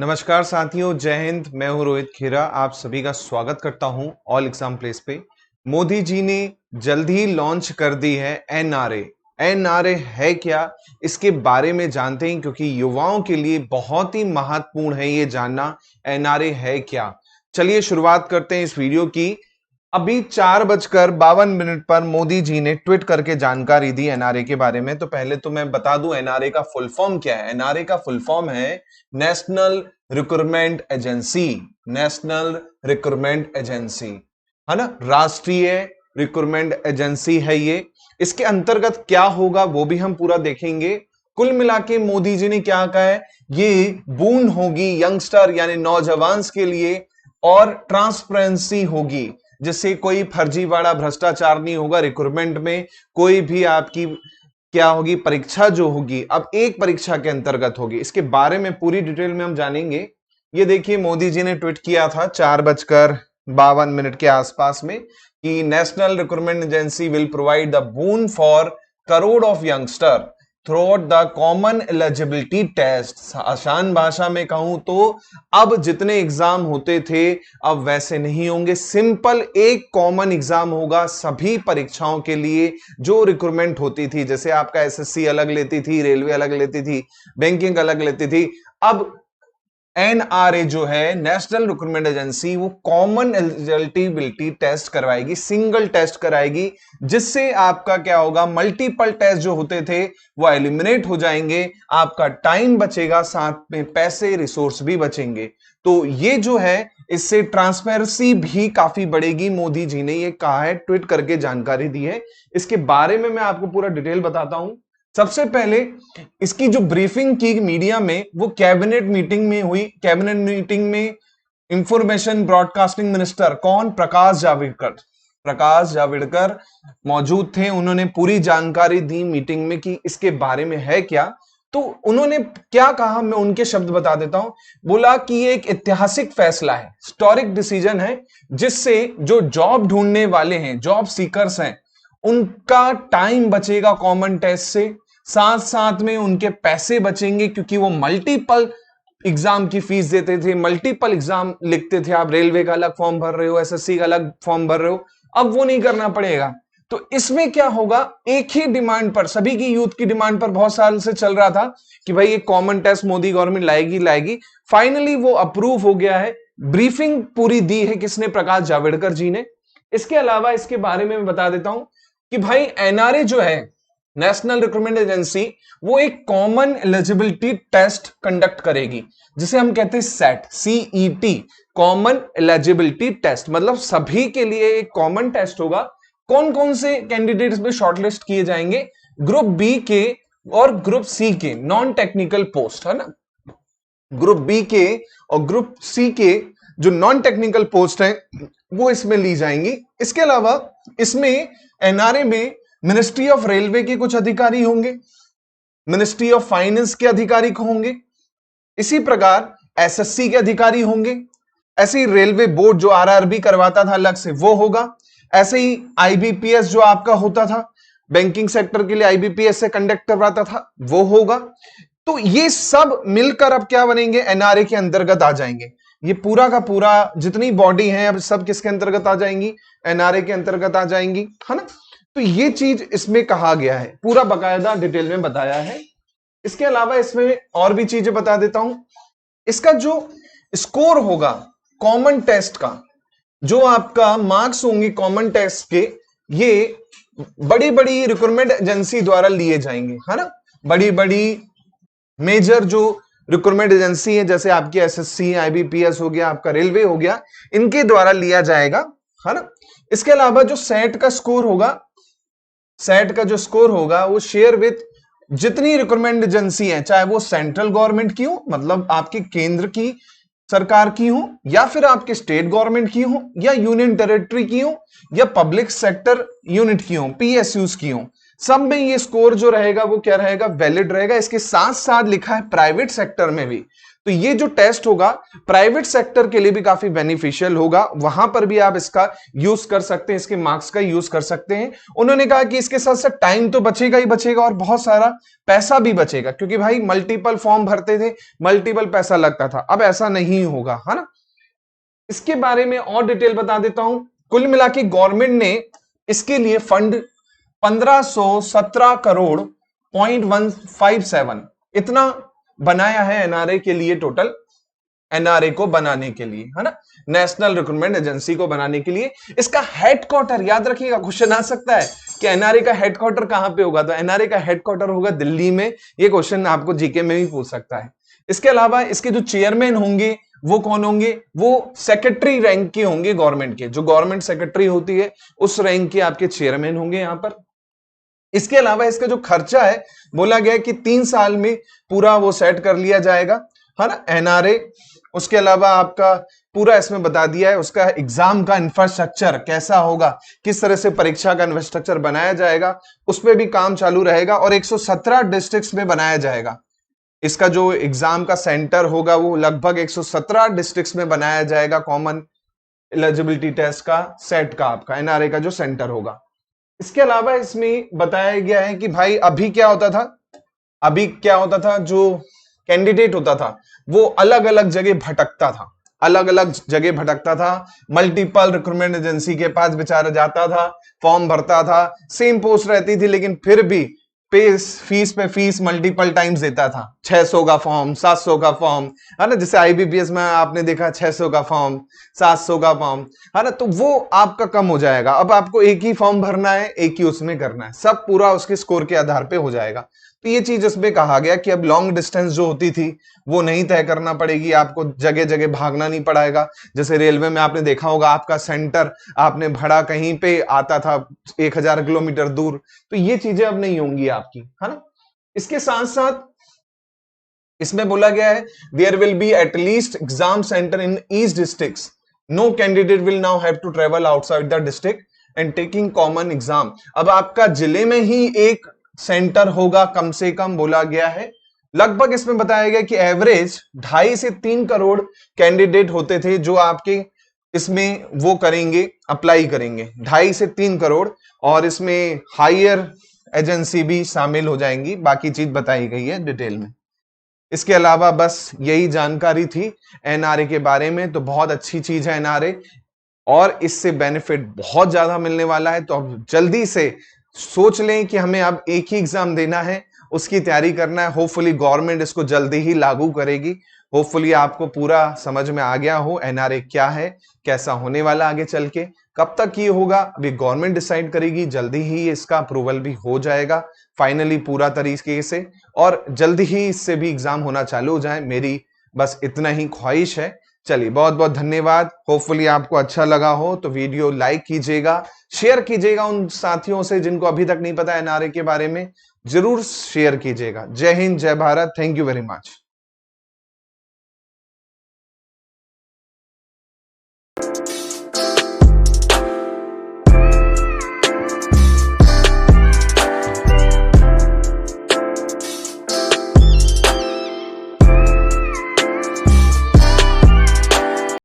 नमस्कार साथियों, जय हिंद। मैं हूं रोहित खेरा। आप सभी का स्वागत करता हूं ऑल एग्जाम प्लेस पे। मोदी जी ने जल्द ही लॉन्च कर दी है एनआरए। एनआरए है क्या, इसके बारे में जानते हैं, क्योंकि युवाओं के लिए बहुत ही महत्वपूर्ण है ये जानना एनआरए है क्या। चलिए शुरुआत करते हैं इस वीडियो की। अभी 4:52 पर मोदी जी ने ट्वीट करके जानकारी दी एनआरए के बारे में। तो पहले तो मैं बता दूं एनआरए का फुल फॉर्म क्या है। एनआरए का फुल फॉर्म है national recruitment agency. National recruitment agency है ना, राष्ट्रीय रिक्रूटमेंट एजेंसी है ये। इसके अंतर्गत क्या होगा वो भी हम पूरा देखेंगे। कुल मिला के मोदी जी ने क्या कहा है, ये बून होगी यंगस्टर यानी नौजवान के लिए, और ट्रांसपेरेंसी होगी, जिससे कोई फर्जीवाड़ा भ्रष्टाचार नहीं होगा रिक्रूटमेंट में। कोई भी आपकी क्या होगी, परीक्षा जो होगी अब एक परीक्षा के अंतर्गत होगी। इसके बारे में पूरी डिटेल में हम जानेंगे। ये देखिए मोदी जी ने ट्वीट किया था 4:52 के आसपास में कि national recruitment agency will provide the boon for crore of youngster throughout the common eligibility test. आसान भाषा में कहूं तो अब जितने एग्जाम होते थे अब वैसे नहीं होंगे। सिंपल एक कॉमन एग्जाम होगा सभी परीक्षाओं के लिए जो रिक्रूटमेंट होती थी। जैसे आपका एसएससी अलग लेती थी, रेलवे अलग लेती थी, बैंकिंग अलग लेती थी। अब एनआरए जो है नेशनल रिक्रूटमेंट एजेंसी, वो कॉमन एलिजिबिलिटी टेस्ट करवाएगी, सिंगल टेस्ट कराएगी, जिससे आपका क्या होगा, मल्टीपल टेस्ट जो होते थे वो एलिमिनेट हो जाएंगे। आपका टाइम बचेगा, साथ में पैसे रिसोर्स भी बचेंगे। तो ये जो है इससे ट्रांसपेरेंसी भी काफी बढ़ेगी। मोदी जी ने ये कहा है, ट्वीट करके जानकारी दी है। इसके बारे में मैं आपको पूरा डिटेल बताता हूं। सबसे पहले इसकी जो ब्रीफिंग की मीडिया में वो कैबिनेट मीटिंग में हुई। कैबिनेट मीटिंग में इंफॉर्मेशन ब्रॉडकास्टिंग मिनिस्टर कौन, प्रकाश जावड़ेकर मौजूद थे। उन्होंने पूरी जानकारी दी मीटिंग में कि इसके बारे में है क्या। तो उन्होंने क्या कहा, मैं उनके शब्द बता देता हूं। बोला कि ये एक ऐतिहासिक फैसला है, हिस्टोरिक डिसीजन है, जिससे जो जॉब ढूंढने वाले हैं, जॉब सीकर्स हैं, उनका टाइम बचेगा कॉमन टेस्ट से, साथ साथ में उनके पैसे बचेंगे, क्योंकि वो मल्टीपल एग्जाम की फीस देते थे, मल्टीपल एग्जाम लिखते थे। आप रेलवे का अलग फॉर्म भर रहे हो, एसएससी का अलग फॉर्म भर रहे हो, अब वो नहीं करना पड़ेगा। तो इसमें क्या होगा, एक ही डिमांड पर, सभी की यूथ की डिमांड पर बहुत साल से चल रहा था कि भाई ये कॉमन टेस्ट मोदी गवर्नमेंट लाएगी। फाइनली वो अप्रूव हो गया है। ब्रीफिंग पूरी दी है किसने, प्रकाश जावड़ेकर जी ने। इसके अलावा इसके बारे में मैं बता देता हूं कि भाई एनआरए जो है नेशनल रिक्रूटमेंट एजेंसी, वो एक कॉमन एलिजिबिलिटी टेस्ट कंडक्ट करेगी, जिसे हम कहते हैं CET, CET, common eligibility test. मतलब सभी के लिए एक कॉमन टेस्ट होगा। कौन कौन से कैंडिडेट्स में शॉर्टलिस्ट किए जाएंगे, ग्रुप बी के और ग्रुप सी के नॉन टेक्निकल पोस्ट, है ना। ग्रुप बी के और ग्रुप सी के जो नॉन टेक्निकल पोस्ट है वो इसमें ली जाएंगी। इसके अलावा इसमें एनआरए में मिनिस्ट्री ऑफ रेलवे के कुछ अधिकारी होंगे, मिनिस्ट्री ऑफ फाइनेंस के अधिकारी होंगे, इसी प्रकार एसएससी के अधिकारी होंगे, ऐसे ही रेलवे बोर्ड जो आरआरबी करवाता था अलग से वो होगा, ऐसे ही आईबीपीएस जो आपका होता था बैंकिंग सेक्टर के लिए, आईबीपीएस से कंडक्ट करवाता था वो होगा। तो ये सब मिलकर अब क्या बनेंगे, एनआरए के अंतर्गत आ जाएंगे। ये पूरा का पूरा जितनी बॉडी है अब सब किसके अंतर्गत आ जाएंगी, एनआरए के अंतर्गत आ जाएंगी, है ना। तो ये चीज इसमें कहा गया है, पूरा बकायदा डिटेल में बताया है। इसके अलावा इसमें और भी चीजें बता देता हूं। इसका जो स्कोर होगा कॉमन टेस्ट का, जो आपका मार्क्स होंगे कॉमन टेस्ट के, ये बड़ी बड़ी रिक्रूटमेंट एजेंसी द्वारा लिए जाएंगे, है ना। बड़ी बड़ी मेजर जो रिक्रूटमेंट एजेंसी है, जैसे आपकी एसएससी, आईबीपीएस हो गया, आपका रेलवे हो गया, इनके द्वारा लिया जाएगा, है ना। इसके अलावा जो सेट का स्कोर होगा, सेट का जो स्कोर होगा वो शेयर विथ जितनी रिक्रूटमेंट एजेंसी है, चाहे वो सेंट्रल गवर्नमेंट की हो, मतलब आपके केंद्र की सरकार की हो, या फिर आपके स्टेट गवर्नमेंट की हो, या यूनियन टेरिटरी की हो, या पब्लिक सेक्टर यूनिट की हो, पीएसयूज की हो, सब में ये स्कोर जो रहेगा वो क्या रहेगा, वैलिड रहेगा। इसके साथ साथ लिखा है प्राइवेट सेक्टर में भी, तो ये जो टेस्ट होगा प्राइवेट सेक्टर के लिए भी काफी बेनिफिशियल होगा, वहां पर भी आप इसका यूज कर सकते हैं, इसके मार्क्स का यूज कर सकते हैं। उन्होंने कहा कि इसके साथ साथ टाइम तो बचेगा ही बचेगा और बहुत सारा पैसा भी बचेगा, क्योंकि भाई मल्टीपल फॉर्म भरते थे, मल्टीपल पैसा लगता था, अब ऐसा नहीं होगा, है ना। इसके बारे में और डिटेल बता देता हूं। कुल मिला के गवर्नमेंट ने इसके लिए फंड 1517 करोड़ 0.157 इतना बनाया है एनआरए के लिए, टोटल एनआरए को बनाने के लिए, है ना, नेशनल रिक्रूटमेंट एजेंसी को बनाने के लिए। इसका हेडक्वार्टर याद रखिएगा, क्वेश्चन आ सकता है कि एनआरए का हेडक्वार्टर कहां पे होगा, तो एनआरए का हेडक्वार्टर होगा दिल्ली में। ये क्वेश्चन आपको जीके में भी पूछ सकता है। इसके अलावा इसके जो चेयरमैन होंगे वो कौन होंगे, वो सेक्रेटरी रैंक के होंगे गवर्नमेंट के, जो गवर्नमेंट सेक्रेटरी होती है उस रैंक के आपके चेयरमैन होंगे यहां पर। इसके अलावा इसका जो खर्चा है बोला गया है कि 3 साल में पूरा वो सेट कर लिया जाएगा, है ना, एनआरए। उसके अलावा आपका पूरा इसमें बता दिया है उसका एग्जाम का इंफ्रास्ट्रक्चर कैसा होगा, किस तरह से परीक्षा का इंफ्रास्ट्रक्चर बनाया जाएगा, उस पर भी काम चालू रहेगा और 117 डिस्ट्रिक्ट्स में बनाया जाएगा। इसका जो एग्जाम का सेंटर होगा वो लगभग 117 डिस्ट्रिक्ट्स में बनाया जाएगा, कॉमन एलिजिबिलिटी टेस्ट का सेट का आपका एनआरए का जो सेंटर होगा। इसके अलावा इसमें बताया गया है कि भाई अभी क्या होता था, जो कैंडिडेट होता था वो अलग अलग जगह भटकता था, मल्टीपल रिक्रूटमेंट एजेंसी के पास बेचारा जाता था, फॉर्म भरता था, सेम पोस्ट रहती थी, लेकिन फिर भी फीस पे फीस मल्टीपल टाइम्स देता था। 600 का फॉर्म, 700 का फॉर्म, है ना, जैसे आईबीपीएस में आपने देखा 600 का फॉर्म, 700 का फॉर्म, है ना, तो वो आपका कम हो जाएगा। अब आपको एक ही फॉर्म भरना है, एक ही उसमें करना है, सब पूरा उसके स्कोर के आधार पे हो जाएगा। तो ये चीज इसमें कहा गया कि अब लॉन्ग डिस्टेंस जो होती थी वो नहीं तय करना पड़ेगी, आपको जगह जगह भागना नहीं पड़ेगा। जैसे रेलवे में आपने देखा होगा आपका सेंटर आपने भरा कहीं पे आता था 1000 किलोमीटर दूर, तो ये चीजें अब नहीं होंगी आपकी, है ना। इसके साथ साथ इसमें बोला गया है there will be at least exam centre in each districts, no candidate will now have to travel outside the district and taking common exam. अब आपका जिले में ही एक सेंटर होगा कम से कम, बोला गया है। लगभग इसमें बताया गया कि एवरेज 2.5 से 3 करोड़ कैंडिडेट होते थे जो आपके इसमें वो करेंगे, अप्लाई करेंगे, 2.5 से 3 करोड़, और इसमें हायर एजेंसी भी शामिल हो जाएंगी। बाकी चीज बताई गई है डिटेल में। इसके अलावा बस यही जानकारी थी एनआरए के बारे में। तो बहुत अच्छी चीज है एनआरए और इससे बेनिफिट बहुत ज्यादा मिलने वाला है। तो अब जल्दी से सोच लें कि हमें अब एक ही एग्जाम देना है, उसकी तैयारी करना है। होपफुली गवर्नमेंट इसको जल्दी ही लागू करेगी। होपफुली आपको पूरा समझ में आ गया हो एनआरए क्या है, कैसा होने वाला आगे चल के। कब तक ये होगा अभी गवर्नमेंट डिसाइड करेगी, जल्दी ही इसका अप्रूवल भी हो जाएगा फाइनली पूरा तरीके से, और जल्दी ही इससे भी एग्जाम होना चालू हो जाए, मेरी बस इतना ही ख्वाहिश है। चलिए बहुत बहुत धन्यवाद। होपफुली आपको अच्छा लगा हो तो वीडियो लाइक कीजिएगा, शेयर कीजिएगा उन साथियों से जिनको अभी तक नहीं पता एनआरए के बारे में, जरूर शेयर कीजिएगा। जय हिंद, जय Bharat, thank you very much.